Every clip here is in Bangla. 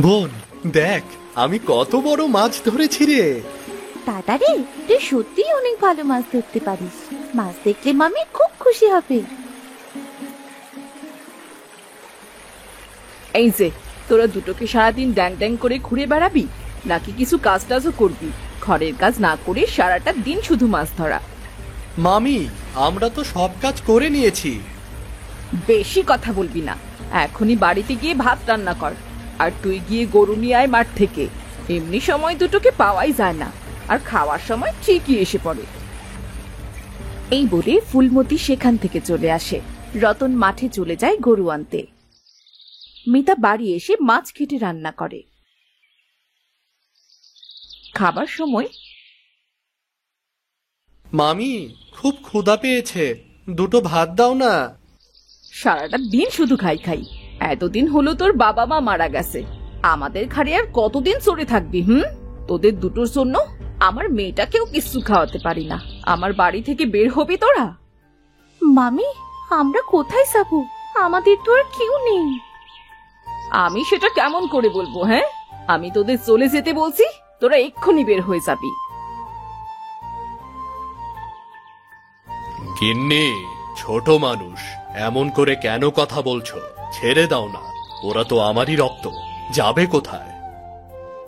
বোন, দেখ আমি কত বড় মাছ ধরেছি রে। দাদা রে, তুই সত্যিই অনেক ভালো মাছ ধরতে পারিস। মাছ দেখলে মামি খুব খুশি হবে। এই যে, তোরা দুটোকে সারাদিন ড্যাং ড্যাং করে ঘুরে বেড়াবি, নাকি কিছু কাজ টাজও করবি? ঘরের কাজ না করে সারাটা দিন শুধু মাছ ধরা। মামি, আমরা তো সব কাজ করে নিয়েছি। বেশি কথা বলবি না। এখনই বাড়িতে গিয়ে ভাত রান্না কর, আর তুই গিয়ে গরু নিয়ে আয় মাঠ থেকে। এমনি সময় দুটোকে পাওয়াই যায় না, আর খাওয়ার সময় ঠিকই এসে পড়ে। এই বলে ফুলমতি সেখান থেকে চলে আসে। রতন মাঠে চলে যায় গরু আনতে। মিতা বাড়ি এসে মাছ কেটে রান্না করে। খাবার সময় মামি, খুব ক্ষুধা পেয়েছে, দুটো ভাত দাও না। সারাটা দিন শুধু খাই খাই। এতদিন হলো তোর বাবা মা মারা গেছে, আমাদের ঘাড়ে আর কতদিন চড়ে থাকবি? তোদের দুটোর জন্য আমার মেয়েটাকেও কিছু খাওয়াতে পারি না। আমার বাড়ি থেকে বের হবি তোরা? মামি, আমরা কোথায় যাবো? আমাদের তো আর কেউ নেই। আমি সেটা কেমন করে বলবো? আমি তোদের চলে যেতে বলছি, তোরা এক্ষুনি বের হয়ে যাবি। গিন্নি, ছোট মানুষ, এমন করে কেন কথা বলছো? ছেড়ে দাও না, ওরা তো আমারই রক্ত, যাবে কোথায়?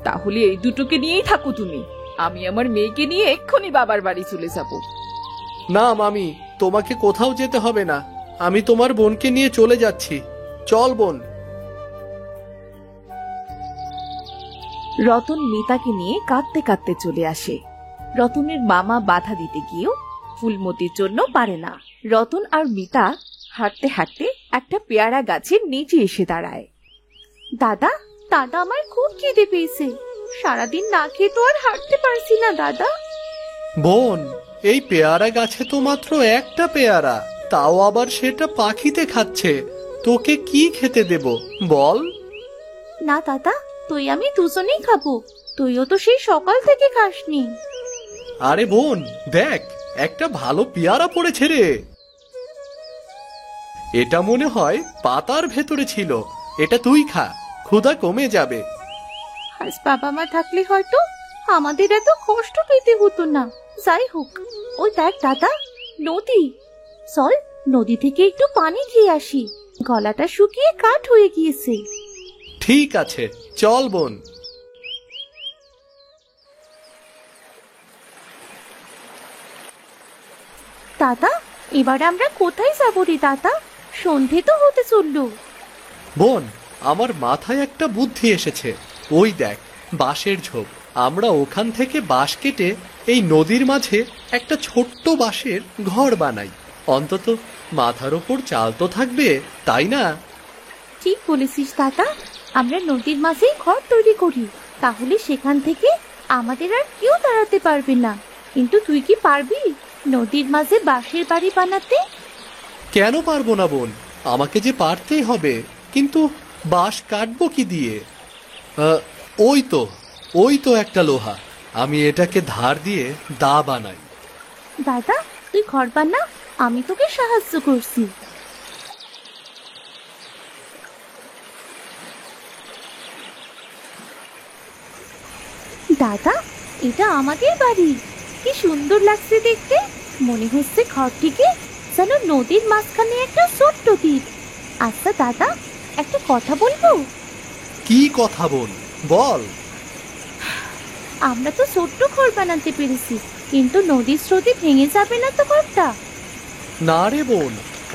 তাহলে এই দুটোকে নিয়েই থাকো তুমি। আমি আমার মেয়েকে নিয়ে এক্ষুনি বাবার বাড়ি চলে যাব। না মামি, তোমাকে কোথাও যেতে হবে না, আমি তোমার বোনকে নিয়ে চলে যাচ্ছি। চল বোন। রতন মিতাকে নিয়ে কাঁদতে কাঁদতে চলে আসে। রতনের মামা বাধা দিতে গিয়েও ফুলমতির জন্য পারে না। রতন আর মিতা হাঁটতে হাঁটতে একটা পেয়ারা গাছের নিচে এসে দাঁড়ায়। দাদা, দাদা আমার খুব খিদে পেয়েছে। সারাদিন না খেয়ে তো আর হাঁটতে পারছি না দাদা। বোন, এই পেয়ারা গাছে তো মাত্র একটা পেয়ারা, তাও আবার সেটা পাখিতে খাচ্ছে। তোকে কি খেতে দেব বল? না দাদা, তুই আমি দুজনেই খাবো। তুইও তো সেই সকাল থেকে খাসনি। আরে বোন, দেখ একটা ভালো পেয়ারা পড়েছে রে। এটা মনে হয় পাতার ভেতরে ছিল, এটা তুই খা, ক্ষুধা কমে যাবে। আজ বাবা মা থাকলে হয়তো আমাদের এত কষ্ট পেতে হতো না। যাই হোক, ওই দেখ দাদা, নদী। চল, নদী থেকে একটু পানি খেয়ে আসি। গলাটা শুকিয়ে কাঠ হয়ে গিয়েছে। ঠিক আছে, চল বোন। দাদা, এবার আমরা কোথায় যাবো রে দাদা? সন্ধে তো হতে চললো। বোন, আমার মাথায় একটা বুদ্ধি এসেছে। ওই দেখ, বাঁশের ঝোপ। আমরা ওখান থেকে বাঁশ কেটে এই নদীর মাঝে একটা ছোট্ট বাঁশের ঘর বানাই। অন্তত মাথার ওপর চাল তো থাকবে, তাই না? ঠিক বলেছিস দাদা, আমরা নদীর মাঝেই ঘর তৈরি করি। তাহলে সেখান থেকে আমাদের আর কেউ দাঁড়াতে পারবে না। কিন্তু তুই কি পারবি নদীর মাঝে বাঁশের বাড়ি বানাতে? কেন পারবো না বোন, আমাকে যে পারতেই হবে। কিন্তু বাঁশ কাটবো কি দিয়ে? ওই তো একটা লোহা, আমি এটাকে ধার দিয়ে দা বানাই। দাদা, তুই ঘর বানা, আমি তোকে সাহায্য করছি। দাদা, এটা আমাদের বাড়ি। কি সুন্দর লাগছে দেখতে। মনে হচ্ছে ঘরটিকে যেন নদীর মাঝখানে একটা ছোট্ট দ্বীপ। আচ্ছা দাদা, একটা কথা বলবো? কি কথা বোন, বল। আমরা তো ছোট্ট ঘর বানাতে পেরেছি, কিন্তু নদীর স্রোতে ভেঙে যাবে না তো ঘরটা? না রে বোন,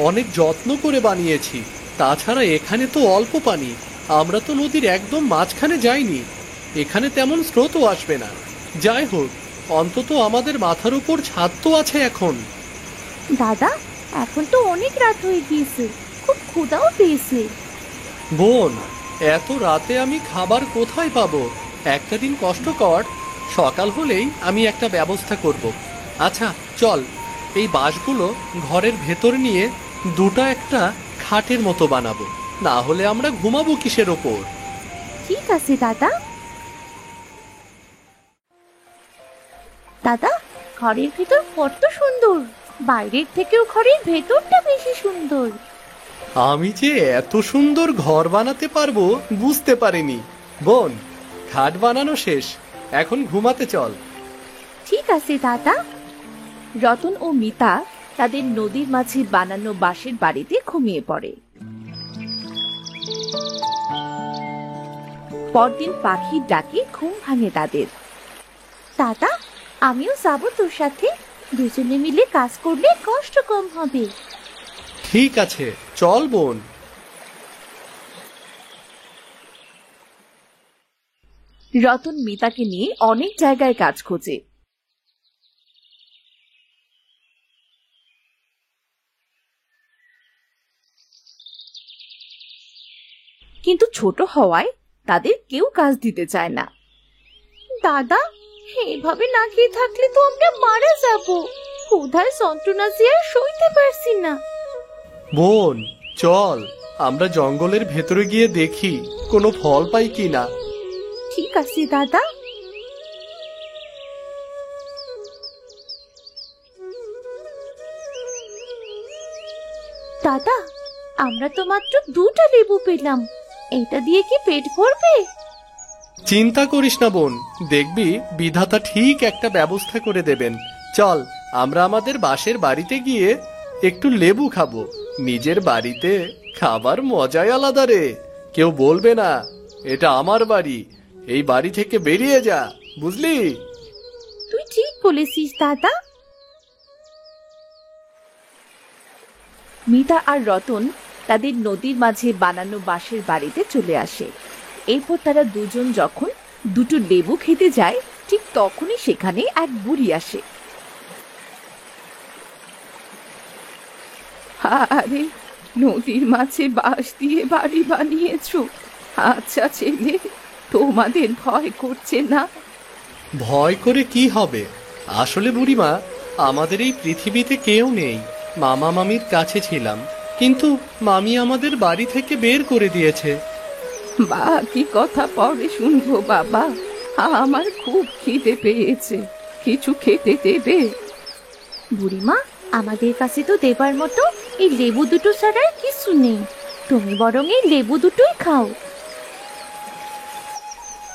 অনেক যত্ন করে বানিয়েছি। তাছাড়া এখানে তো অল্প পানি, আমরা তো নদীর একদম মাঝখানে যাইনি। এখানে তেমন স্রোতও আসবে না। যাই হোক, অন্তত আমাদের মাথার উপর ছাদ তো আছে এখন। দাদা, এখন তো অনেক রাত হয়ে গিয়েছে, খুব ক্ষুধাও পেয়েছে। বোন, এত রাতে আমি খাবার কোথায় পাবো? একটা দিন কষ্ট কর, সকাল হলেই আমি একটা ব্যবস্থা করব। আচ্ছা চল, এই বাঁশগুলো ঘরের ভেতর নিয়ে একটা খাটের মতো বানাবো, না হলে আমরা ঘুমাবো কিসের ওপর? ঠিক আছে দাদা। দাদা, ঘরের ভিতর কত সুন্দর। বাইরের থেকেও ঘরের ভেতরটা বেশি সুন্দর। আমি যে এত সুন্দর ঘর বানাতে পারবো বুঝতে পারিনি। বোন, খাট বানানো শেষ, এখন ঘুমাতে চল। ঠিক আছে দাদা। রতন ও মিতা তাদের নদীর মাঝে বানানো বাঁশের বাড়িতে ঘুমিয়ে পড়ে। পরদিন পাখির ডাকে ঘুম ভাঙে তাদের। দাদা, আমিও যাবো তোর সাথে। দুজনে মিলে কাজ করলে কষ্ট কম হবে। ঠিক আছে, চল বোন। রতন মিতাকে নিয়ে অনেক জায়গায় কাজ খোঁজে। কিন্তু ছোট হওয়ায় তাদের কেউ কাজ দিতে চায় না। দাদা, এভাবে না খেয়ে থাকলে তো আমরা মারা যাব। ক্ষুধার যন্ত্রণা যে আর সইতে পারছি না। বোন, চল আমরা জঙ্গলের ভেতরে গিয়ে দেখি কোনো ফল পাই কিনা। ঠিক আছে দাদা। দাদা, আমরা তো মাত্র 2টা লেবু পেলাম। এটা দিয়ে কি পেট ভরবে? চিন্তা করিস না বোন, দেখবি বিধাতা ঠিক একটা ব্যবস্থা করে দেবেন। চল আমরা আমাদের বাঁশের বাড়িতে গিয়ে একটু লেবু খাবো। নিজের বাড়িতে খাবার মজাই আলাদা রে। কেউ বলবে না এটা আমার বাড়ি। এই বাড়ি থেকে বেরিয়ে যা, বুঝলি? তুই ঠিক বলেছিস দাদা। মিতা আর রতন তাদের নদীর মাঝে বানানো বাঁশের বাড়িতে চলে আসে। এরপর তারা দুজন যখন দুটো লেবু খেতে যায়, ঠিক তখনই সেখানে এক বুড়ি আসে। আরে, নদীর মাঝে বাঁশ দিয়ে বাড়ি বানিয়েছো? আচ্ছা ছেলে, তোমাদের ভয় করছে না? ভয় করে কি হবে? আসলে বুড়িমা, আমাদের এই পৃথিবীতে কেউ নেই। মামা মামির কাছে ছিলাম, কিন্তু মামি আমাদের বাড়ি থেকে বের করে দিয়েছে। বাকি কথা পরে শুনবো বাবা। আমার খুব খিদে পেয়েছে, কিছু খেতে দেবে? বুড়িমা, আমাদের কাছে তো দেবার মতো এই লেবু দুটো ছাড়া আর কিছু নেই। তুমি বরং এই লেবু দুটোই খাও।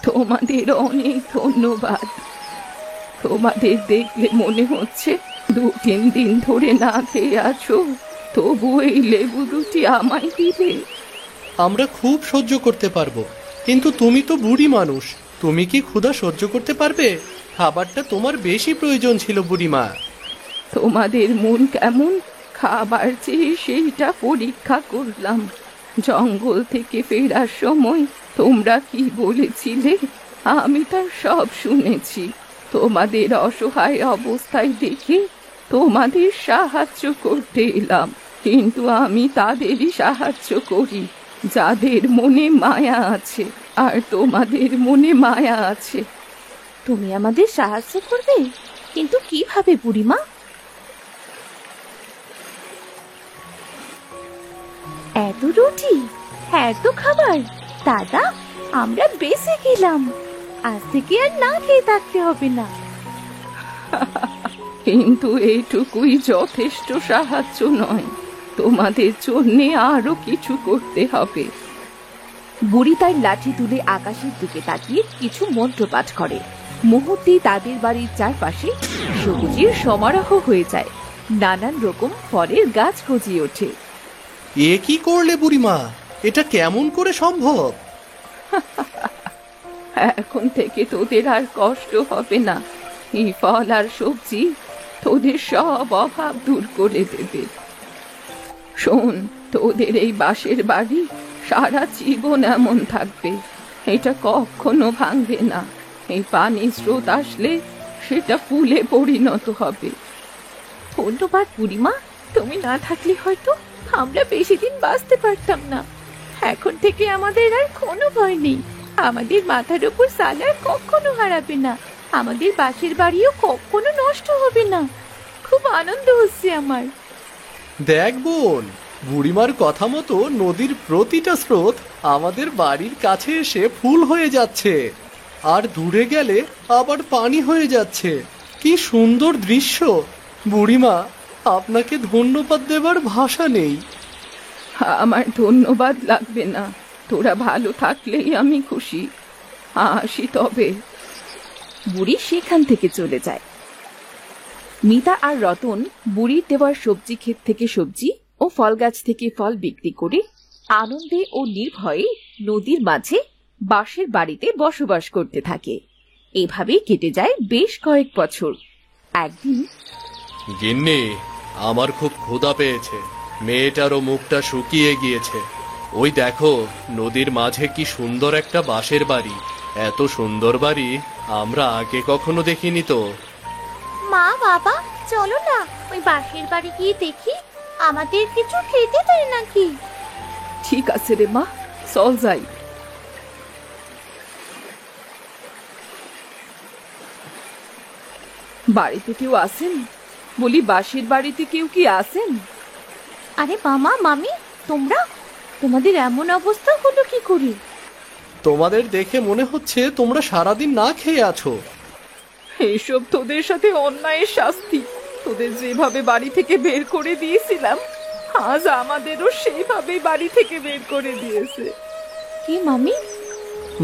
তোমাদের অনেক ধন্যবাদ। তোমাদের দেখলে মনে হচ্ছে 2-3 দিন ধরে না খেয়ে আছো, তবু এই লেবু দুটি আমায় দিলে? আমরা খুব সহ্য করতে পারবো, কিন্তু তুমি তো বুড়ি মানুষ। তুমি কি ক্ষুধা সহ্য করতে পারবে? খাবারটা তোমার বেশি প্রয়োজন ছিল বুড়িমা। তোমাদের মন কেমন খাবার চেয়ে সেইটা পরীক্ষা করলাম। জঙ্গল থেকে ফেরার সময় তোমরা কি বলেছিলে আমি তার সব শুনেছি। তোমাদের অসহায় অবস্থায় দেখে তোমাদের সাহায্য করতে এলাম, কিন্তু আমি তাদেরই সাহায্য করি যাদের মনে মায়া আছে, আর তোমাদের মনে মায়া আছে। তুমি আমাদের সাহায্য করবে, কিন্তু কিভাবে বুড়িমা? এত রুটি, এত খাবার, দাদা আমরা বেঁচে গেলাম। আজ থেকে আর না খেয়ে থাকতে হবে না। কিন্তু এইটুকুই যথেষ্ট সাহায্য নয়, তোমাদের জন্য আরো কিছু করতে হবে। বুড়ি তার লাঠি তুলে আকাশের দিকে তাকিয়ে কিছু মন্ত্রপাঠ করে। মুহূর্তেই তাদের বাড়ির চারপাশে সবুজের সমারোহ হয়ে যায়। নানান রকম ফলের গাছ গজিয়ে ওঠে। এ কি করলে বুড়িমা? এটা কেমন করে সম্ভব? এখন থেকে তোদের আর কষ্ট হবে না। এই ফল আর সবজি তোদের সব অভাব দূর করে দেবে। শোন, তোদের এই বাঁশের বাড়ি সারা জীবন এমন থাকবে, এটা কখনো ভাঙবে না। এই পানির স্রোত আসলে সেটা ফুলে পরিণত হবে। ধন্যবাদ বুড়িমা, তুমি না থাকলে হয়তো আমরা বেশি দিন বাঁচতে পারতাম না। এখন থেকে আমাদের আর কোনো ভয় নেই। আমাদের মাথার উপর সালার কখনো হারাবে না। আমাদের বাঁশের বাড়িও কখনো নষ্ট হবে না। খুব আনন্দ হচ্ছে আমার। দেখ বোন, বুড়িমার কথা মতো নদীর প্রতিটা স্রোত আমাদের বাড়ির কাছে এসে ফুল হয়ে যাচ্ছে, আর দূরে গেলে আবার পানি হয়ে যাচ্ছে। কি সুন্দর দৃশ্য! বুড়িমা, আপনাকে ধন্যবাদ দেবার ভাষা নেই। আমার ধন্যবাদ লাগবে না, তোরা ভালো থাকলেই আমি খুশি। আসি তবে। বুড়ি সেখান থেকে চলে যায়। মিতা আর রতন বুড়ির দেওয়ার সবজি ক্ষেত থেকে সবজি ও ফল গাছ থেকে ফল বিক্রি করে আনন্দে ও নির্ভয়ে নদীর মাঝে বাঁশের বাড়িতে বসবাস করতে থাকে। এভাবেই কেটে যায় বেশ কয়েক বছর। একদিন গিন্নি, আমার খুব ক্ষুধা পেয়েছে। মেয়েটারও মুখটা শুকিয়ে গিয়েছে। ওই দেখো, নদীর মাঝে কি সুন্দর একটা বাঁশের বাড়ি। এত সুন্দর বাড়ি আমরা আগে কখনো দেখিনি তো। মা বাবা চলো না ওই বাঁশের বাড়ি গিয়ে দেখি, আমাদের কিছু খেতে দেয় নাকি। ঠিক আছে রে মা, চল যাই। বাড়িতে কেউ আসেন? বলি বাঁশের বাড়িতে কেউ কি আসেন? আরে মামা মামি, তোমরা, তোমাদের এমন অবস্থা হলো কি করে? তোমাদের দেখে মনে হচ্ছে তোমরা সারাদিন না খেয়ে আছো। এইসব তোদের সাথে অন্যায়ের শাস্তি। তোদের যেভাবে বাড়ি থেকে বের করে দিয়েছিলাম, আজ আমাদেরও সেইভাবে বাড়ি থেকে বের করে দিয়েছে। কি মামি?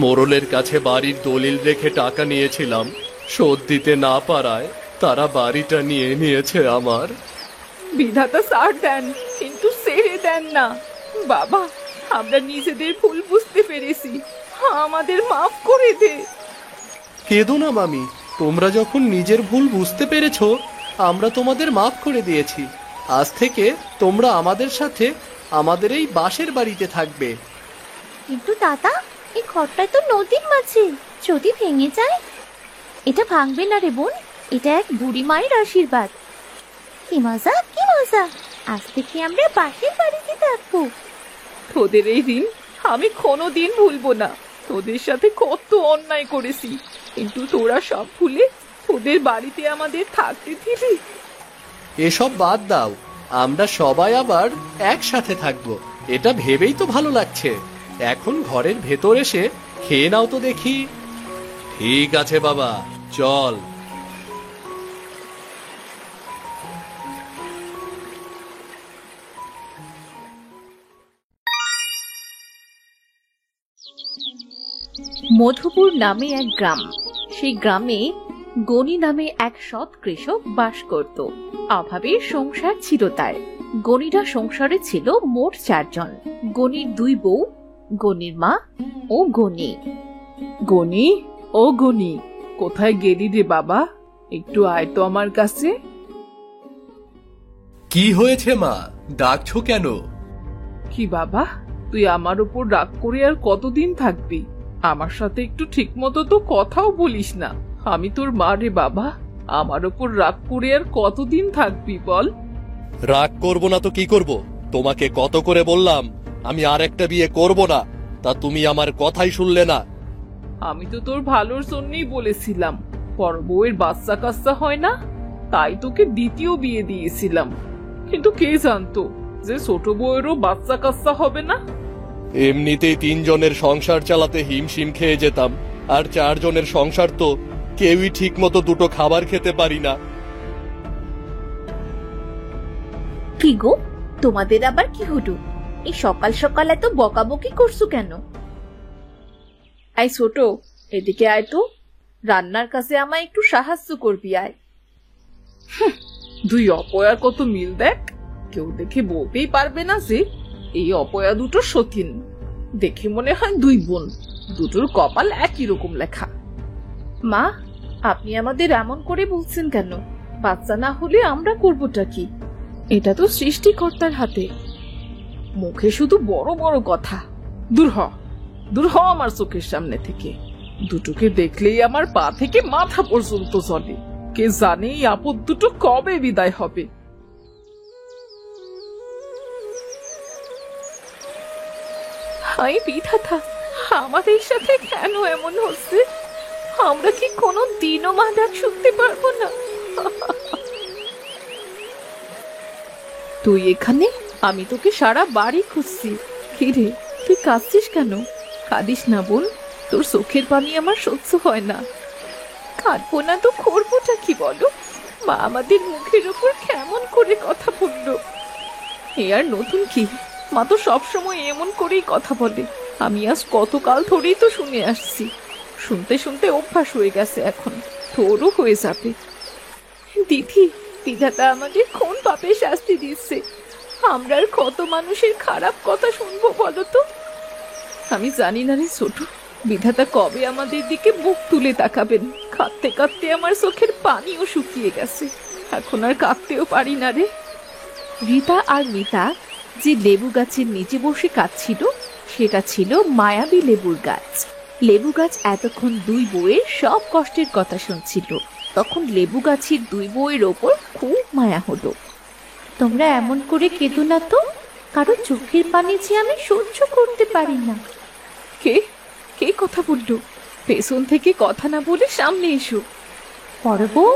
মোড়লের কাছে বাড়ির দলিল রেখে টাকা নিয়েছিলাম, শোধ দিতে না পারায় তারা বাড়িটা নিয়ে নিয়েছে আমার। বিধাতা ছাড় দেন, কিন্তু ছেড়ে দেন না। বাবা, আমরা নিজেদের ভুল বুঝতে পেরেছি, আমাদের মাফ করে দে। কেঁদো না মামি, তোমরা যখন নিজের ভুল বুঝতে পেরেছো, আমরা তোমাদের মাফ করে দিয়েছি। আজ থেকে তোমরা আমাদের সাথে আমাদের এই বাঁশের বাড়িতে থাকবে। কিন্তু দাদা, এই ঘরটা তো নদীর মাঝে, যদি ভেঙে যায়? এটা ভাঙবে না রে বোন, এটা এক বুড়ি মায়ের আশীর্বাদ। কি মজা, কি মজা, আজ থেকে আমরা বাঁশের বাড়িতে থাকবো। তোদের এই দিন আমি কোনোদিন ভুলবো না। তোদের সাথে কত অন্যায় করেছি, কিন্তু তোরা সব ভুলে তোদের বাড়িতে আমাদের থাকতে দিবি। এসব বাদ দাও, আমরা সবাই আবার একসাথে থাকবো, এটা ভেবেই তো ভালো লাগছে। এখন ঘরের ভেতর এসে খেয়ে নাও তো দেখি। ঠিক আছে বাবা, চল। মধুপুর নামে এক গ্রাম। সেই গ্রামে গনি নামে এক সৎ কৃষক বাস করত। অভাবের সংসার ছিল তার। গনিরা সংসারে ছিল মোট 4 জন। গনির 2 বউ, গনির মা ও গনি। গনি, ও গনি, কোথায় গেলি রে বাবা? একটু আয় তো আমার কাছে। কি হয়েছে মা, ডাকছো কেন? কি বাবা, তুই আমার উপর রাগ করে আর কতদিন থাকবি? আমার সাথে একটু ঠিক মতো তো কথাও বলিস না। আমি তোর মা রে বাবা, আমার উপর রাগ করে আর কতদিন থাকবি বল? রাগ করব না তো কি করব? তোমাকে কত করে বললাম আমি আর একটা বিয়ে করব না, তা তুমি আমার কথাই শুনলে না। আমি তো তোর ভালোর জন্যই বলেছিলাম। বড় বউয়ের বাচ্চা কাচ্চা হয় না, তাই তোকে দ্বিতীয় বিয়ে দিয়েছিলাম। কিন্তু কে জানতো যে ছোট বউয়েরও বাচ্চা কাচ্চা হবে না। এমনিতেই 3 জনের সংসার চালাতে হিমশিম খেয়ে যেতাম, আর 4 জনের সংসার তো কেউই ঠিক মতো 2টো খাবার খেতে পারি না। কি গো, তোমাদের আবার কি হলো? এই সকাল সকাল এত বকাবকি করছো কেন? আই ছোট, এদিকে আয় তো, রান্নার কাছে আমায় একটু সাহায্য করবি আয়। 2 অপয়ার কত মিল দেখ। কেউ দেখে বলতেই পারবে না যে এই অপয়া দুটো সতীন। দেখে মনে হয় 2 বোন, দুটোর কপাল একই রকম লেখা। মা, আপনি আমাদের এমন করে বলছেন কেন? বাচ্চা না হলে আমরা করবোটা কি? এটা তো সৃষ্টিকর্তার হাতে। মুখে শুধু বড় বড় কথা। দূর হ, দূর হ আমার চোখের সামনে থেকে। দুটোকে দেখলেই আমার পা থেকে মাথা পর্যন্ত চলে। কে জানে এই আপদ দুটো কবে বিদায় হবে। হাই বিধাতা, আমাদের সাথে কেন এমন হচ্ছে? আমরা কি কোনো দিনও মা ডাক শুনতে পারবো না? তুই এখানে, আমি তোকে সারা বাড়ি খুঁজছি। কি রে, তুই কাঁদছিস কেন? কাঁদিস না বোন, তোর চোখের পানি আমার সহ্য হয় না। কাঁদবো না তো করবোটা কি বলো? মা আমাদের মুখের উপর কেমন করে কথা বললো। এ আর নতুন কি, মা তো সবসময় এমন করেই কথা বলে। আমি আজ কতকাল ধরেই তো শুনে আসছি, শুনতে শুনতে অভ্যাস হয়ে গেছে, এখন তোরও হয়ে যাবে। দিদি, বিধাতা আমাদের কোন পাপের শাস্তি দিচ্ছে? আমরা আর কত মানুষের খারাপ কথা শুনবো বলো তো? আমি জানি না রে ছোট, বিধাতা কবে আমাদের দিকে মুখ তুলে তাকাবেন। কাঁদতে কাঁদতে আমার চোখের পানিও শুকিয়ে গেছে, এখন আর কাঁদতেও পারি না রে। রীতা আর মিতা যে লেবু গাছের নিচে বসে কাঁদছিল, সেটা ছিল মায়াবী লেবুর গাছ। লেবু গাছ এতক্ষণ দুই বউয়ের সব কষ্টের কথা শুনছিল। তখন লেবু গাছের দুই বউয়ের ওপর খুব মায়া হলো। তোমরা এমন করে কেঁদো না তো, কারো চোখের পানি যে আমি সহ্য করতে পারি না। কে কে কথা বললো? পেছন থেকে কথা না বলে সামনে এসো। বড় বউ,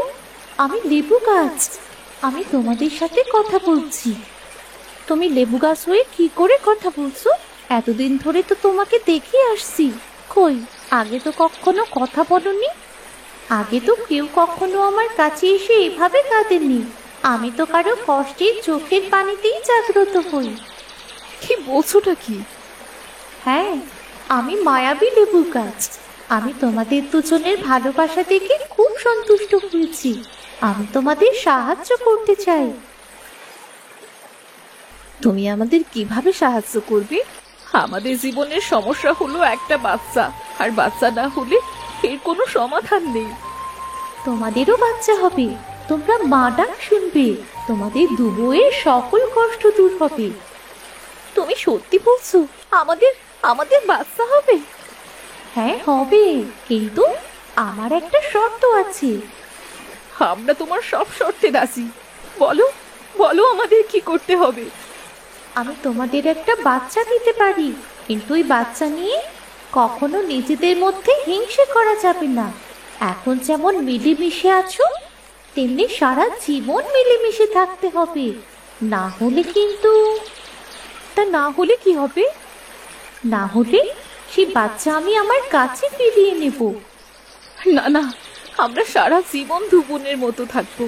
আমি লেবু গাছ, আমি তোমাদের সাথে কথা বলছি। তুমি লেবু গাছ হয়ে কি করে কথা বলছো? এতদিন ধরে তো তোমাকে দেখে আসছি, কই আগে তো কখনো কথা বলনি। আগে তো কেউ কখনো আমার কাছে এসে এভাবে কাঁদেনি। আমি তো কারো কষ্টের চোখের পানিতেই জাগ্রত হই। কি বলছোটা কি? হ্যাঁ, আমি মায়াবী লেবু গাছ। আমি তোমাদের দুজনের ভালোবাসা দেখে খুব সন্তুষ্ট হয়েছি। আমি তোমাদের সাহায্য করতে চাই। তুমি আমাদের কিভাবে সাহায্য করবে? আমাদের জীবনের সমস্যা হলো একটা বাচ্চা, আর বাচ্চা না হলে এর কোনো সমাধান নেই। তোমাদেরও বাচ্চা হবে, তোমরা মা ডাক শুনবে, তোমাদের দুবুয়ের সকল কষ্ট দূর হবে। তুমি সত্যি বলছো? আমাদের আমাদের বাচ্চা হবে? হ্যাঁ হবে, কিন্তু আমার একটা শর্ত আছে। আমরা তোমার সব শর্তে রাজি। বলো বলো, আমাদের কি করতে হবে? আমি তোমাদের একটা বাচ্চা দিতে পারি, কিন্তু ওই বাচ্চা নিয়ে কখনো নিজেদের মধ্যে হিংসে করা যাবে না। এখন যেমন মিলেমিশে আছো, তেমনি সারা জীবন মিলেমিশে থাকতে হবে। না হলে কিন্তু তা না হলে কি হবে? না হলে সেই বাচ্চা আমি আমার কাছে ফিরিয়ে নেব। না না, আমরা সারা জীবন দুবোনের মতো থাকবো,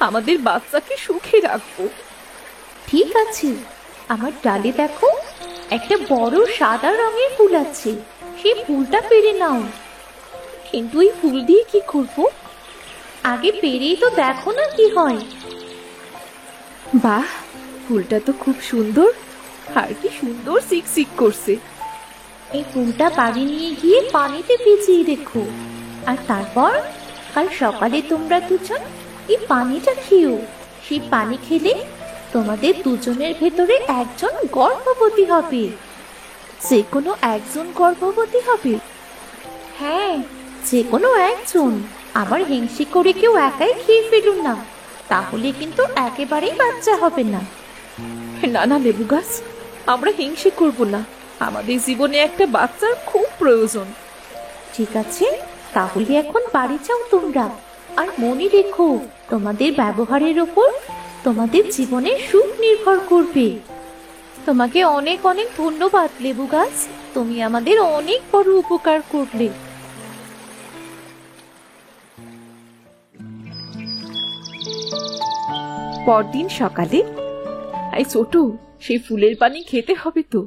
আমাদের বাচ্চাকে সুখে রাখবো। ঠিক আছে, আমার ডালে দেখো একটা বড় সাদা রঙের ফুল আছে, সেই ফুলটা পেরে নাও। কিন্তু এই ফুল দিয়ে কি করব? আগে পেরেই তো দেখো না কি হয়। বাহ, ফুলটা তো খুব সুন্দর, আর কি সুন্দর সিকসিক করছে। এই ফুলটা বাড়ি নিয়ে গিয়ে পানিতে ভিজিয়ে রেখো, আর তারপর কাল সকালে তোমরা দুজন এই পানিটা খেও। সেই পানি খেলে তোমাদের দুজনের ভেতরে একজন গর্ভবতী হবে। যে কোনো একজন গর্ভবতী হবে? হ্যাঁ, যে কোনো একজন। আবার হিংসে করে কেউ একাই খেয়ে ফেলুন না, তাহলে কিন্তু একেবারেই বাচ্চা হবে না। না না লেবু গাছ, আমরা হিংসে করব না, আমাদের জীবনে একটা বাচ্চার খুব প্রয়োজন। ঠিক আছে, তাহলে এখন বাড়ি যাও তোমরা। আর মনে রেখো, তোমাদের ব্যবহারের ওপর তোমাদের জীবনের সুখ নির্ভর করবে। তোমাকে অনেক অনেক ধন্যবাদ লেবু গাছ, তুমি আমাদের অনেক বড় উপকার করলে। পরদিন সকালে, এই ছোট, সেই ফুলের পানি খেতে হবে তো?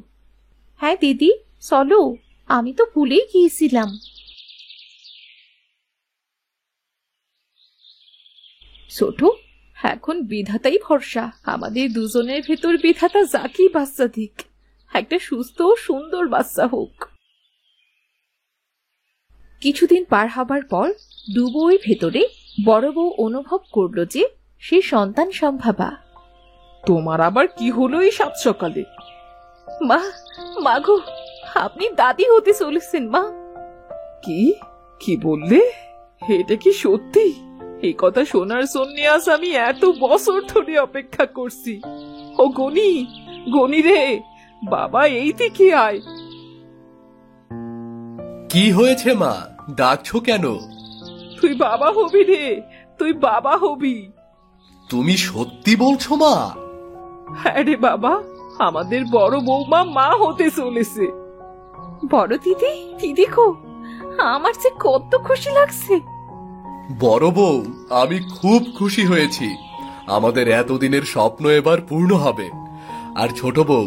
হ্যাঁ দিদি, চলো, আমি তো ভুলেই গিয়েছিলাম। ছোট, এখন বিধাতাই ভরসা। আমাদের দুজনের ভেতর বিধাতা যাকেই বাচ্চা দিক, একটা সুস্থ ও সুন্দর বাচ্চা হোক। কিছুদিন পার হবার পর দুবউয়ের ভেতরে বড় বউ অনুভব করলো যে সে সন্তান সম্ভাবা। তোমার আবার কি হলো এই সাত সকালে? মা, মাগো, আপনি দাদি হতে চলেছেন মা। কি কি বললে? এটা কি সত্যি? এই কথা শোনার জন্য আজ আমি এত বছর ধরে অপেক্ষা করছি। ও গনি, গনি রে, বাবা এই দিকে আয়। কি হয়েছে মা, ডাকছো কেন? তুই বাবা হবি রে, তুই বাবা হবি। তুমি সত্যি বলছো মা? হ্যাঁ রে বাবা, আমাদের বড় বৌমা মা হতে চলেছে। বড় দিদি, দিদি গো, আমার যে কত খুশি লাগছে। বড় বউ, আমি খুব খুশি হয়েছি। আমাদের এতদিনের স্বপ্ন এবার পূর্ণ হবে। আর ছোট বউ,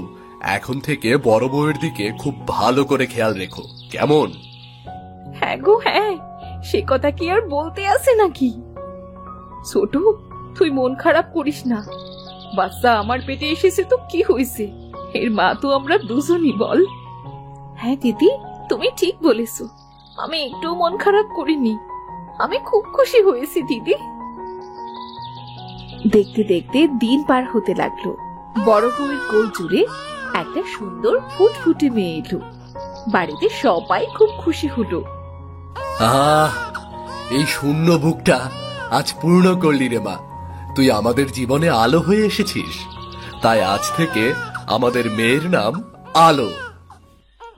এখন থেকে বড় বউয়ের দিকে খুব ভালো করে খেয়াল রেখো, কেমন? হ্যাঁ গো হ্যাঁ, সে কথা কি আর বলতে আছে নাকি? ছোট, তুই মন খারাপ করিস না। বাচ্চা আমার পেটে এসেছে তো কি হয়েছে, এর মা তো আমরা দুজনই, বল? হ্যাঁ দিদি, তুমি ঠিক বলেছো, আমি একটু মন খারাপ করিনি, আমি খুব খুশি হয়েছি দিদি। দেখতে দেখতে দিন পার হতে লাগলো। বড় বউয়ের কোল জুড়ে একটা সুন্দর ফুটফুটে মেয়ে এলো। বাড়িতে সবাই খুব খুশি হলো। আহ, এই শূন্য বুকটা আজ পূর্ণ করলি রে মা। তুই আমাদের জীবনে আলো হয়ে এসেছিস, তাই আজ থেকে আমাদের মেয়ের নাম আলো।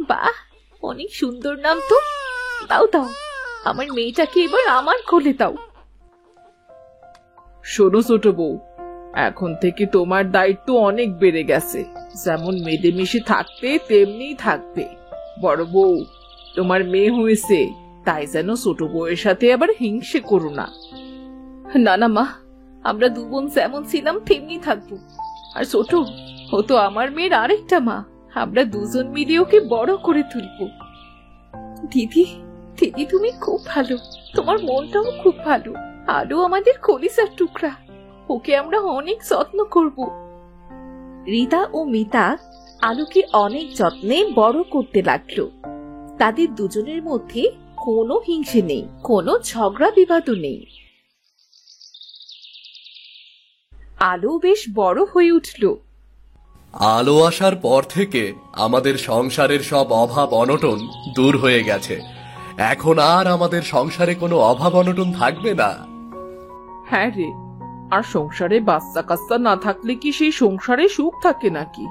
বাহ, অনেক সুন্দর নাম তো। দাও দাও, আমার মেয়েটাকে এবার আমার কোলে দাও। শোনো ছোট বউ, এখন থেকে তোমার দায়িত্ব অনেক বেড়ে গেছে। যেমন মিলেমিশে থাকতে তেমনি থাকবে। বড় বউ, তোমার মেয়ে হয়েছে, তাই যেন ছোট বউয়ের সাথে আবার হিংসে করো না। না না মা, আমরা দু বোন যেমন ছিলাম তেমনি থাকবো। আর ছোট, ও তো আমার মেয়ের আরেকটা মা, আমরা দুজন মিলে ওকে বড় করে তুলবো। দিদি, দিদি তুমি খুব ভালো, তোমার মনটাও খুব ভালো। আলো আমাদের কলিজার টুকরা, ওকে আমরা অনেক যত্ন করব। রিতা ও মিতা আলোকে অনেক যত্নে বড় করতে লাগলো। তাদের দুজনের মধ্যে কোনো হিংসে নেই, কোনো ঝগড়া বিবাদও নেই। আলো বেশ বড় হয়ে উঠল। আলো আসার পর থেকে আমাদের সংসারের সব অভাব অনটন দূর হয়ে গেছে। এখন আর আমাদের সংসারে কোনো অভাব অনটন থাকবে না। হ্যাঁ রে, আর সংসারে বাচ্চা কাচ্চা না থাকলে কি সেই সংসারে সুখ থাকে নাকি?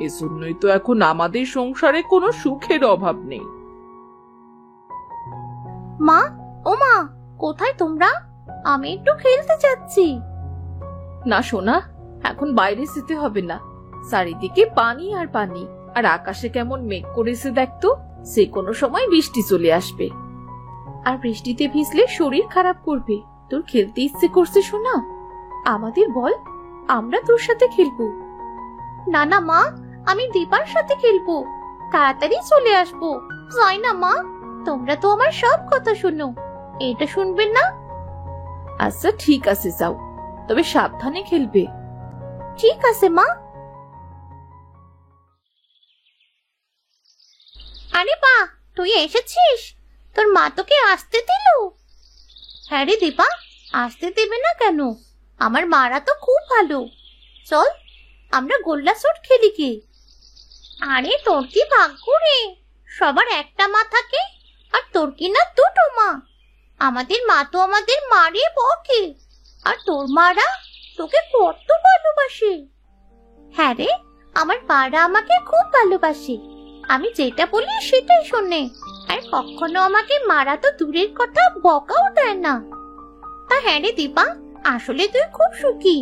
এজন্যই তো এখন আমাদের সংসারে কোনো সুখের অভাব নেই। মা, ও মা, কোথায় তোমরা? আমি একটু খেলতে যাচ্ছি। না সোনা, এখন বাইরে যেতে হবে না। চারিদিকে পানি আর পানি, আর আকাশে কেমন মেঘ করেছে দেখতো, সে কোনো সময় বৃষ্টি চলে আসবে। আর বৃষ্টিতে ভিজলে শরীর খারাপ করবে। তোর খেলতে ইচ্ছে করছে সোনা? আমাদের বল, আমরা তোর সাথে খেলবো। না না মা, আমি দীপার সাথে খেলবো, তাড়াতাড়ি চলে আসবো। যাই না মা, তোমরা তো আমার সব কথা শোনো, এটা শুনবেন না? আচ্ছা ঠিক আছে, যাও, তবে সাবধানে খেলবে। ঠিক আছে মা। আরে বা, তুই এসেছিস? তোর মা তোকে আসতে দিল? হ্যাঁ রে দীপা, আসতে দেবে না কেন? আমার মারা তো খুব ভালো। চল, আমরা গোল্লা শট খেলি কি? আরে তোর কি ভাগ্য রে, সবার একটা মা থাকে, আর তোর কি না দুটো মা। আমাদের মা তো আমাদের মারে বকে, আর তোর মারা তোকে কত ভালোবাসে। হ্যাঁ রে, আমার মারা আমাকে খুব ভালোবাসে। আমি যেটা বলি সেটাই শোনে, আর কখনো আমাকে মারা তো দূরের কথা বকাও দেয় না। তা হ্যাঁ রে দীপা, আসলে তুই খুব সুখী।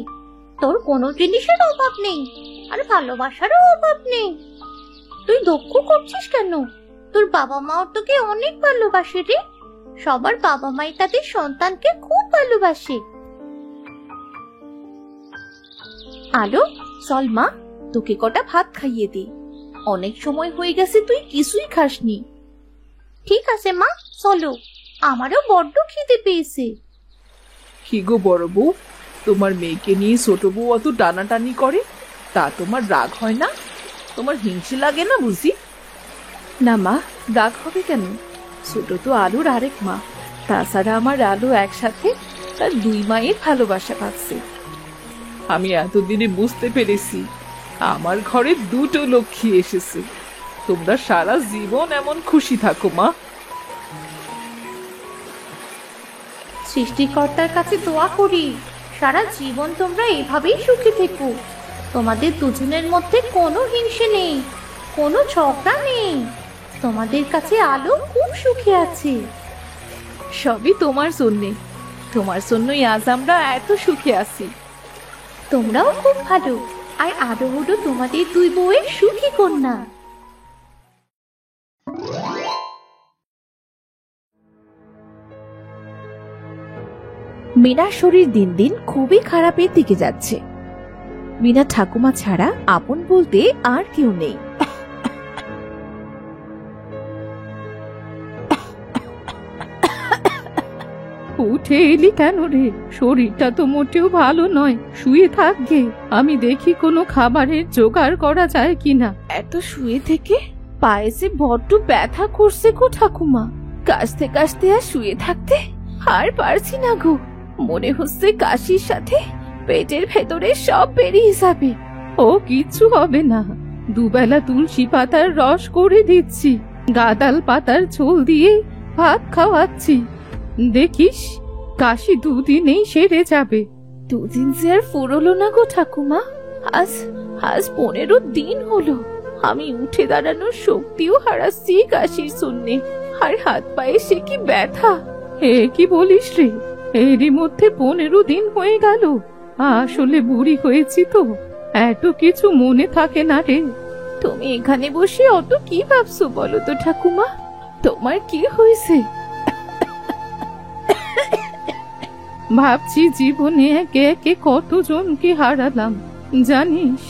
তোর কোনো জিনিসের অভাব নেই, আর ভালোবাসারও অভাব নেই। তুই দুঃখ করছিস কেন? তোর বাবা মাও তোকে অনেক ভালোবাসে রে। সবার বাবা মাই তাদের সন্তানকে খুব ভালোবাসে। আলো, চল মা, তোকে কটা ভাত খাইয়ে দে। অনেক সময় হয়ে গেছে তুই কিছুই খাসনি। ঠিক আছে মা, চলো, আমারও বড্ড খিদে পেয়েছে। কি গো বড় বউ, তোমার মেয়েকে নিয়ে ছোট বউ অত টানাটানি করে, তা তোমার রাগ হয় না? তোমার হিংসে লাগে না বুঝি? না মা, রাগ হবে কেন? ছোট তো আলোর আরেক মা, তাছাড়া আমার আলো একসাথে তার দুই মায়ের ভালোবাসা পাচ্ছে। আমি এতদিনে বুঝতে পেরেছি, আমার ঘরে দুটো লক্ষ্মী এসেছে। তোমরা সারা জীবন এমন খুশি থাকো মা। সৃষ্টিকর্তার কাছে দোয়া করি, সারা জীবন তোমরা এভাবেই সুখী থেকো। তোমাদের দুজনের মধ্যে কোনো হিংসে নেই, কোনো ঝগড়া নেই। তোমাদের কাছে আলো খুব সুখী আছে। সবই তোমার জন্যে, তোমার জন্যই আজ আমরা এত সুখে আছি। তোমরাও খুব ভালো, আর আলো হলো তোমাদের দুই বউয়ের সুখী কন্যা। মিনার শরীর দিন দিন খুবই খারাপের দিকে যাচ্ছে। মিনা ঠাকুমা ছাড়া আপন বলতে আর কেউ নেই। উঠে এলি কেন রে? শরীরটা তো মোটেও ভালো নয়, শুয়ে থাকগে। আমি দেখি কোনো খাবারের জোগাড় করা যায় কিনা। এত শুয়ে থেকে পায়ে যে বড্ড ব্যথা করছে গো ঠাকুমা। কাশতে কাশতে আর শুয়ে থাকতে আর পারছি না গো। মনে হচ্ছে কাশির সাথে পেটের ভেতরে সব বেরিয়ে যাবে। ও কিচ্ছু হবে না, দুবেলা তুলসী পাতার রস করে দিচ্ছি, গাঁদাল পাতার ঝোল দিয়ে ভাত খাওয়াচ্ছি। দেখিস কাশি দুদিনেই সেরে যাবে। দুদিন যে আর ফুরলো না গো ঠাকুমা। আজ আজ 15 দিন হলো। আমি উঠে দাঁড়ানোর শক্তিও হারাচ্ছি কাশির শূন্যে। আর হাত পায়ে সে কি ব্যথা। এ কি বলিস রে? এরই মধ্যে 15 দিন হয়ে গেল। আসলে বুড়ি হয়েছি তো, এত কিছু মনে থাকে না রে। তুমি এখানে বসে অত কি ভাবছো বলো তো ঠাকুমা? তোমার কি হয়েছে? ভাবছি জীবনে একে একে কতজনকে হারালাম জানিস।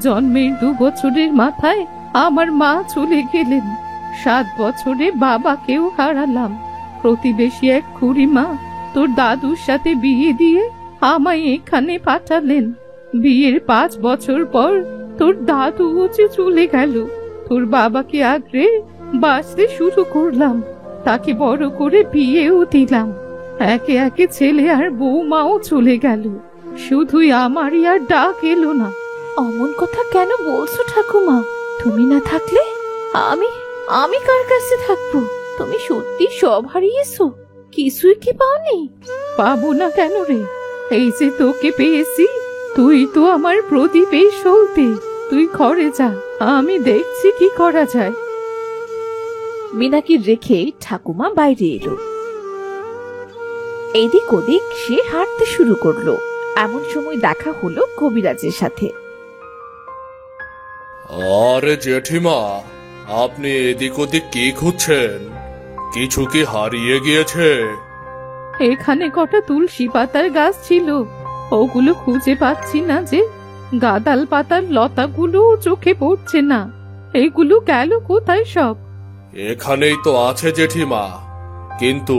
জন্মের 2 বছরের মাথায় আমার মা চলে গেলেন। 7 বছরে বাবাকেও হারালাম। প্রতিবেশী এক খুড়িমা তোর দাদুর সাথে বিয়ে দিয়ে আমায় এখানে পাঠালেন। বিয়ের 5 বছর পর তোর দাদু হচ্ছে চলে গেল। তোর বাবাকে আঁকড়ে বাঁচতে শুরু করলাম। তাকে বড় করে বিয়েও দিলাম। একে একে ছেলে আর বৌমাও চলে গেল। শুধুই আমারই আর ডাক এলো না। অমন কথা কেন বলছো ঠাকুমা? তুমি না থাকলে আমি আমি কার কাছে থাকবো? তুমি সত্যি সব হারিয়েছো? কিছুই কি পাওনি? পাবো না কেন রে? এই যে তোকে পেয়েছি, তুই তো আমার প্রদীপের সলতে। তুই ঘরে যা, আমি দেখছি কি করা যায়। মিনাকে রেখে ঠাকুমা বাইরে এলো। এদিক ওদিক সে হাঁটতে শুরু করলো। এমন সময় দেখা হলো কবিরাজের সাথে। আরে জেঠিমা, আপনি এদিক ওদিক কি খুঁজছেন? কিছু কি হারিয়ে গিয়েছে? এখানে কটা তুলসী পাতার গাছ ছিল, ওগুলো খুঁজে পাচ্ছি না যে। গাদাল পাতার লতাগুলো চোখে পড়ছে না। এগুলো গেল কোথায় সব? এখানেই তো আছে জেঠিমা, কিন্তু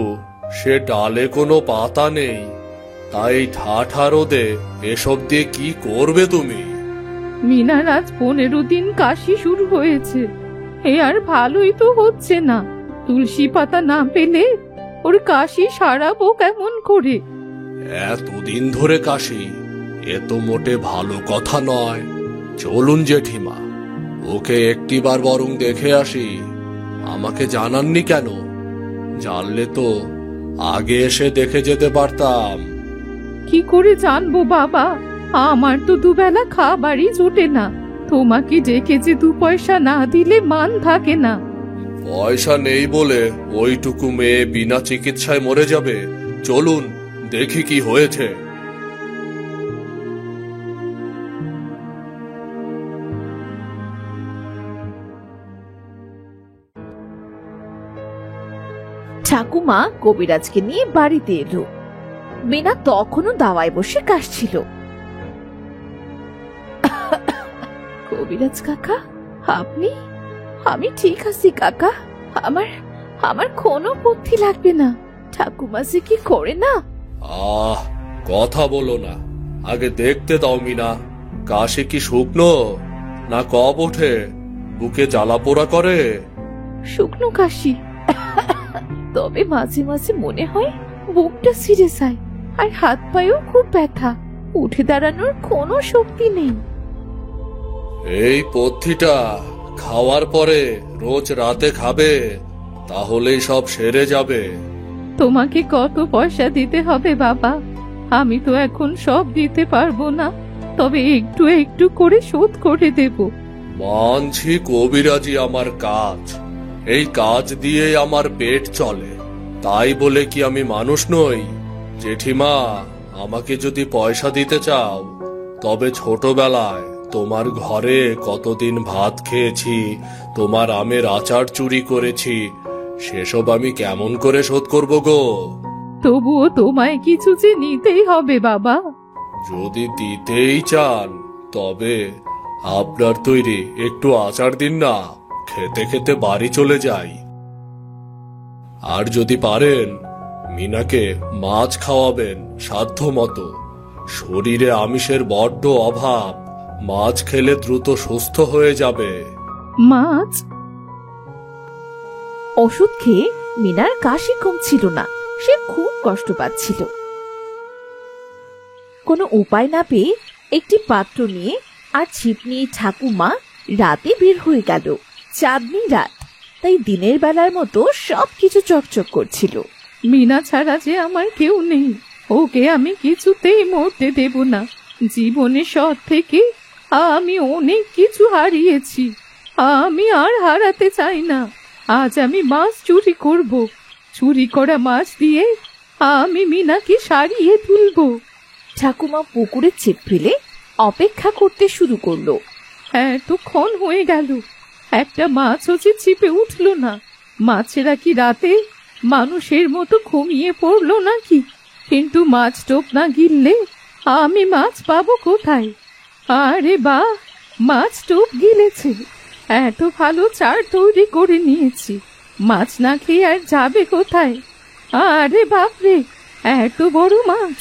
সে ডালে কোনো পাতা নেই। তাই ঠাঠা রোদে এসব দিয়ে কি করবে তুমি? মিনার আজ 15 দিন কাশি শুরু হয়েছে। এ আর ভালোই তো হচ্ছে না। তুলসী পাতা না পেলে ওর কাশি সারাবো কেমন করে? এতদিন ধরে কাশি, এ তো মোটে ভালো কথা নয়। চলুন জেঠিমা, ওকে একটিবার বরং দেখে আসি। আমাকে জানাননি কেন? জানলে তো আগে এসে দেখে যেতে পারতাম। কি করে জানবো বাবা? আমার তো দুবেলা খাবারই জোটে না। তোমাকে ডেকে যে 2 পয়সা না দিলে মান থাকে না। পয়সা নেই বলে ওইটুকু মেয়ে বিনা চিকিৎসায় মরে যাবে? চলুন দেখি কি হয়েছে। ঠাকুমা কবিরাজকে নিয়ে বাড়িতে এলো। মিনা তখনও দাওয়ায় বসে কাশছিল। কবিরাজ কাকা, আপনি? আমি ঠিক আছি কাকা। আমার আমার কোনো বুদ্ধি লাগবে না। ঠাকুমা যে কি করে না। আহ, কথা বলো না, আগে দেখতে দাও মিনা। কাশি কি শুকনো না কপ ওঠে? বুকে জ্বালা পোড়া করে? শুকনো কাশি। তবে মাঝে মাঝে মনে হয় বুকটা ছিঁড়ে যায়। আর হাত পায়েও খুব ব্যথা। উঠে দাঁড়ানোর কোনো শক্তি নেই। এই পথ্যিটা খাওয়ার পরে রোজ রাতে খাবে, তাহলেই সব সেরে যাবে। তোমাকে কত পয়সা দিতে হবে বাবা? আমি তো এখন সব দিতে পারবো না, তবে একটু একটু করে শোধ করে দেব। মানছি কবিরাজি আমার কাজ, এই কাজ দিয়ে আমার পেট চলে। তাই বলে কি আমি মানুষ নই? জেঠিমা, আমাকে যদি পয়সা দিতে চাও, তবে ছোটবেলায় তোমার ঘরে কতদিন ভাত খেয়েছি, তোমার আমের আচার চুরি করেছি, সেসব আমি কেমন করে শোধ করব গো? তবুও তোমায় কিছু যে নিতেই হবে বাবা। যদি দিতেই চান তবে আপনার তৈরি একটু আচার দিন না, খেতে খেতে বাড়ি চলে যাই। আর যদি পারেন মিনাকে মাছ খাওয়াবেন সাধ্য মতো। শরীরে আমিষের বড্ড অভাব, মাছ খেলে দ্রুত সুস্থ হয়ে যাবে। মাছ? ওষুধ খেয়ে মিনার কাশি কমছিল না, সে খুব কষ্ট পাচ্ছিল। কোনো উপায় না পেয়ে একটি পাত্র নিয়ে আর ছিপ নিয়ে ঠাকুমা রাতে বের হয়ে গেল। চাঁদনি রাত, তাই দিনের বেলার মতো সবকিছু চকচক করছিল। মিনা ছাড়া যে আমার কেউ নেই, ওকে আমি কিছুতেই মরতে দেব না। জীবনে সৎ থেকে আমি অনেক কিছু হারিয়েছি, আমি আর হারাতে চাই না। আজ আমি মাছ চুরি করব, চুরি করা মাছ দিয়ে আমি মিনাকে সারিয়ে তুলব। ঠাকুমা পুকুরে ছিপ ফেলে অপেক্ষা করতে শুরু করলো। এতক্ষণ হয়ে গেল, একটা মাছও যে ছিপে উঠলো না। মাছেরা কি রাতে মানুষের মতো ঘুমিয়ে পড়লো নাকি? কিন্তু মাছ টোপ না গিললে আমি মাছ পাবো কোথায়? আরে বাহ, মাছ টোপ গিলেছে। এত ভালো চার তৈরি করে নিয়েছি, মাছ না খেয়ে আর যাবে কোথায়? আরে বাপরে, এত বড় মাছ!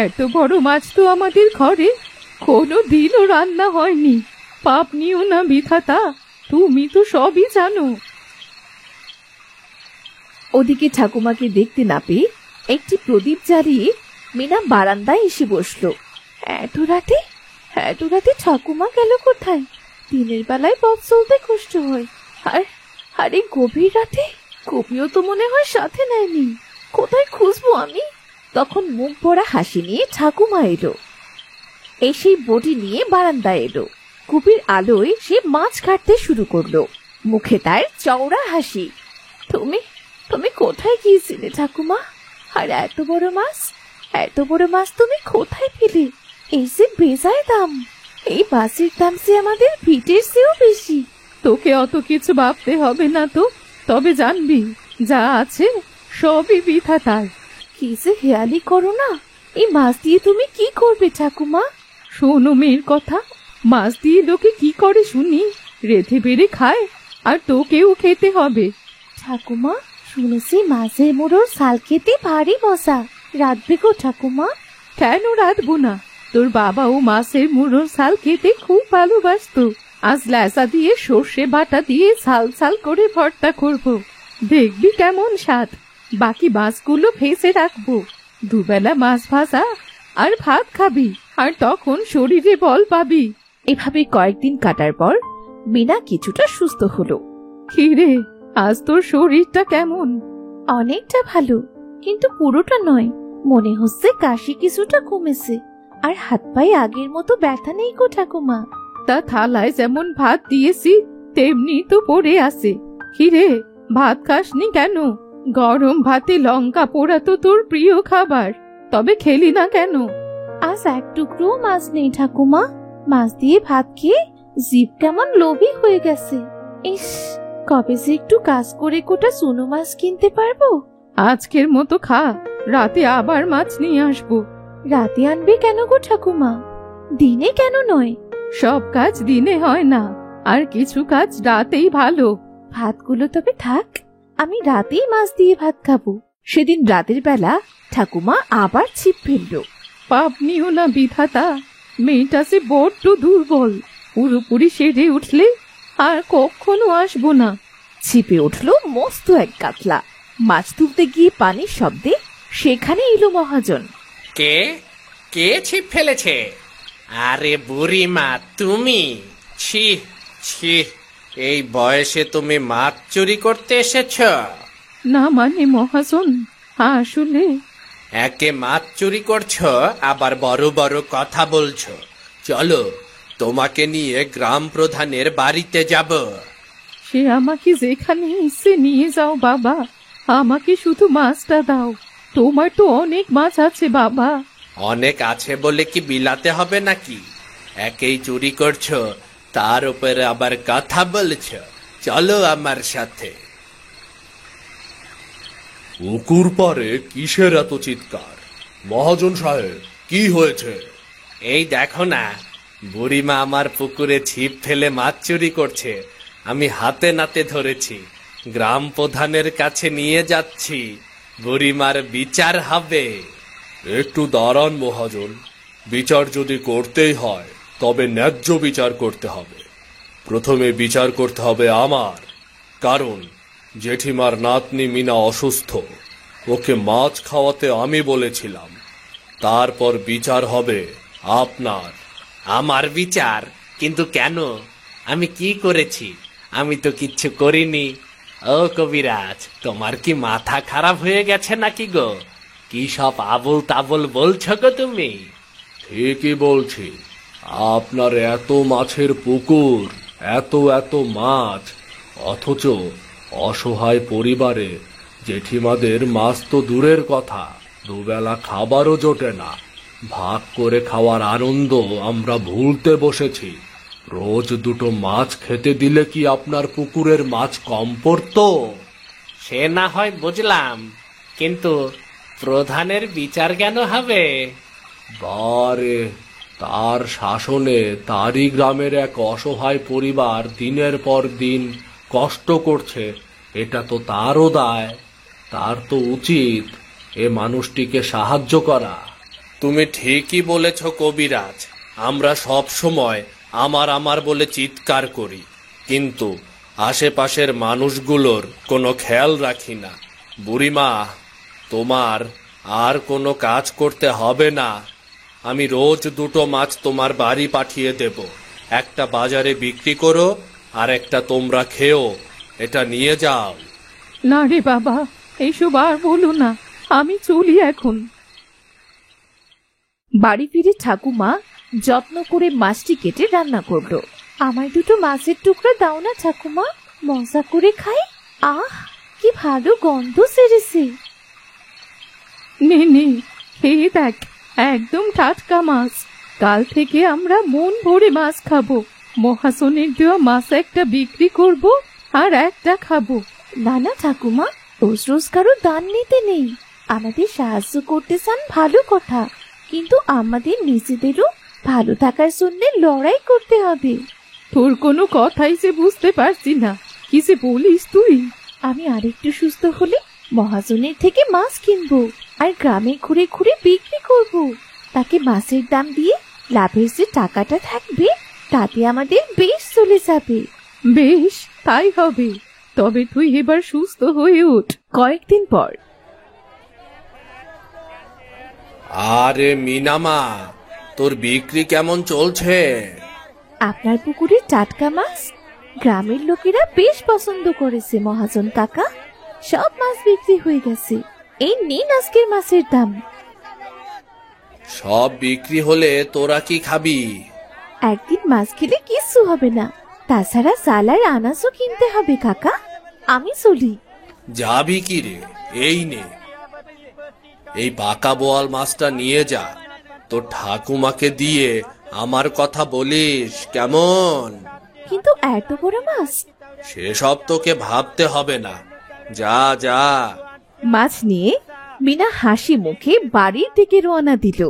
এত বড় মাছ তো আমাদের ঘরে কোনো দিনও রান্না হয়নি। পাপ নিও না বিধাতা, তুমি তো সবই জানো। ওদিকে ঠাকুমাকে দেখতে না পেয়ে একটি প্রদীপ জ্বালিয়ে মিনা বারান্দায় এসে বসলো। এত রাতে ঠাকুমা গেল কোথায়? দিনের বেলায় পথ চলতে কষ্ট হয়, আর এই গভীর রাতে কবিও তো মনে হয় সাথে নেয়নি। কোথায় খুঁজবো আমি? তখন মুখ ভরা হাসি নিয়ে ঠাকুমা এলো। এসেই বটি নিয়ে বারান্দায় এলো। কুপির আলোয় সে মাছ কাটতে শুরু করলো, মুখে তার চওড়া হাসি। তুমি কোথায় গিয়েছিলে ঠাকুমা? আর এত বড় মাছ তুমি কোথায় পেলে? এই যে বেজায় দাম, এই মাছের দাম যে আমাদের ভিটের চেয়েও বেশি। তোকে অত কিছু ভাবতে হবে না তো, তবে জানবি যা আছে সবই বিধাতার। কি যে হেয়ালি করো না, এই মাছ দিয়ে তুমি কি করবে ঠাকুমা? শোনো মেয়ের কথা, মাছ দিয়ে লোকে কি করে শুনি? রেঁধে বেড়ে খায়, আর তোকেও খেতে হবে। ঠাকুমা, শুনেছি মাছের মুড়োর শাল খেতে ভারী মজা, রাঁধবে গো ঠাকুমা? কেন রাঁধবো না? তোর বাবাও মাছের মুড়োর শাল খেতে খুব ভালোবাসতো। আজ ল্যাসা দিয়ে সর্ষে বাটা দিয়ে ঝাল ঝাল করে ভর্তা করব, দেখবি কেমন স্বাদ। বাকি মাছগুলো ভেজে রাখবো, দুবেলা মাছ ভাজা আর ভাত খাবি, আর তখন শরীরে বল পাবি। এভাবে কয়েকদিন কাটার পর মিনা কিছুটা সুস্থ হলো। কিরে, আজ তোর শরীরটা কেমন? অনেকটা ভালো, কিন্তু পুরোটা নয়। মনে হচ্ছে কাশি কিছুটা কমেছে, আর হাত পায়ে আগের মতো ব্যথা নেই গো ঠাকুমা। তা থালায় যেমন ভাত দিয়েছি তেমনি তো পড়ে আছে। কিরে, ভাত খাসনি কেন? গরম ভাতে লঙ্কা পোড়া তো তোর প্রিয় খাবার, তবে খেলি না কেন? আজ এক টুকরো মাছ নেই ঠাকুমা। মাছ দিয়ে ভাত খেয়ে জিভ কেমন লোভী হয়ে গেছে। ইস, কবে যে একটু কাজ করে কোটা চুনো মাছ কিনতে পারবো। আজকের মতো খা, রাতে আবার মাছ নিয়ে আসবো। রাতে আনবে কেন গো ঠাকুমা? দিনে কেন নয়? সব কাজ দিনে হয় না, আর কিছু কাজ রাতেই ভালো। ভাতগুলো তবে থাক, আমি রাতেই মাছ দিয়ে ভাত খাবো। সেদিন রাতের বেলা ঠাকুমা আবার ছিপ ফেললো। পাপ নিও না বিধাতা, মেয়েটা সে বড্ড দুর্বল। পুরোপুরি সেরে উঠলে আর কখনো আসবো না। ছিপে উঠলো মস্ত এক কাতলা। মাছ তুলতে গিয়ে পানির শব্দে সেখানে এলো মহাজন। কে কে ছিপ ফেলেছে? আরে বুড়িমা, তুমি? ছি ছি, এই বয়সে তুমি মাছ চুরি করতে এসেছ? না মানে মহাজন, আসলে একে মাছ চুরি করছো, আবার বড় বড় কথা বলছো। চলো, তোমাকে নিয়ে গ্রাম প্রধানের বাড়িতে যাব। সে আমাকে যেখানে ইচ্ছে নিয়ে যাও বাবা, আমাকে শুধু মাছটা দাও। তোমার তো অনেক মাছ আছে বাবা। অনেক আছে বলে কি বিলাতে হবে নাকি? একেই চুরি করছো, তার উপরে আবার কথা বলছো। চলো আমার সাথে। পুকুর পারে কিসের এত চিৎকার? মহাজন সাহেব, কি হয়েছে? এই দেখো না, বুড়িমা আমার পুকুরে ছিপ ফেলে মাছ চুরি করছে। আমি হাতে নাতে ধরেছি, গ্রাম প্রধানের কাছে নিয়ে যাচ্ছি। বুড়িমার বিচার হবে। একটু দাঁড়ান মহাজন, বিচার যদি করতেই হয় তবে ন্যায্য বিচার করতে হবে। প্রথমে বিচার করতে হবে আমার, কারণ জেঠিমার নাতনি মিনা অসুস্থ, ওকে মাছ খাওয়াতে আমি বলেছিলাম। তারপর বিচার হবে আপনার। আমার বিচার? কিন্তু কেন? আমি কি করেছি? আমি তো কিচ্ছু করিনি। ও কবিরাজ, তোমার কি মাথা খারাপ হয়ে গেছে নাকি গো? কি সব আবল তাবল বলছো গো তুমি? ঠিকই বলছি, আপনার এত মাছের পুকুর, এত এত মাছ, অথচ অসহায় পরিবারে জেঠিমাদের মাছ তো দূরের কথা, দুবেলা খাবারও জোটে না। ভাগ করে খাওয়ার আনন্দ আমরা ভুলতে বসেছি। রোজ দুটো মাছ খেতে দিলে কি আপনার পুকুরের মাছ কম পড়তো? সে না হয় বুঝলাম, কিন্তু প্রধানের বিচার কেন হবে? বারে, তার শাসনে তারই গ্রামের এক অসহায় পরিবার দিনের পর দিন কষ্ট করছে, এটা তো তারও দায়। তার তো উচিত এ মানুষটিকে সাহায্য করা। তুমি ঠিকই বলেছ কবিরাজ, আমরা সব সময় আমার আমার বলে চিৎকার করি, কিন্তু আশেপাশের মানুষগুলোর কোনো খেয়াল রাখি না। বুড়িমা, তোমার আর কোনো কাজ করতে হবে না। আমি রোজ দুটো মাছ তোমার বাড়ি পাঠিয়ে দেব। একটা বাজারে বিক্রি করো, আর একটা তোমরা খেও। এটা নিয়ে যাও। না রে বাবা, এইসব আর বলো না, আমি চলি এখন। বাড়ি ফিরে ঠাকুমা যত্ন করে মাছটি কেটে রান্না করলো। আমার দুটো মাছের টুকরা দাও না ঠাকুমা, মজা করে খাই। আহ, কি ভালো গন্ধ সেরেছে। নে নে, খেয়ে দেখ, একদম টাটকা মাছ। কাল থেকে আমরা মন ভরে মাছ খাবো। মহাজনের দেওয়া মাছ একটা বিক্রি করব, আর একটা খাবো। না না ঠাকুমা, রোজ রোজ কারো দান নিতে নেই। আমাদের সাহায্য করতে চান ভালো কথা, কিন্তু আমাদের নিজেদেরও ভালো থাকার জন্য লড়াই করতে হবে। তোর কোনো কথাই যে বুঝতে পারছি না, কি যে বলিস তুই? আমি আরেকটু সুস্থ হলে মহাজনের থেকে মাছ কিনবো, আর গ্রামে ঘুরে ঘুরে বিক্রি করব। তাকে মাছের দাম দিয়ে লাভের যে টাকাটা থাকবে, তাতে আমাদের বেশ চলে যাবে। বেশ, তাই হবে। তবে তুই এবার সুস্থ হয়ে ওঠ। কয়েকদিন পর আরে মিনামা, তোর বিক্রি কেমন চলছে? আপনার পুকুরে টাটকা মাছ গ্রামের লোকেরা বেশ পছন্দ করেছে মহাজন কাকা। সব মাছ বিক্রি হয়ে গেছে। এই নিন আজকের মাছের দাম। সব বিক্রি হলে তোরা কি খাবি? একদিন মাছ খেলে কিচ্ছু হবে না, তাছাড়া চাল আর আনাজও কিনতে হবে কাকা। আমি চলি। যাবি কি রে? এই নে, এই পাকা বোয়াল মাছটা নিয়ে যা। তোর ঠাকুমাকে দিয়ে আমার কথা বলিস কেমন? কিন্তু এত বড় মাছ? সেসব তোকে ভাবতে হবে না, যা যা। মাছ নিয়ে মিনা হাসি মুখে বাড়ির দিকে রওনা দিল।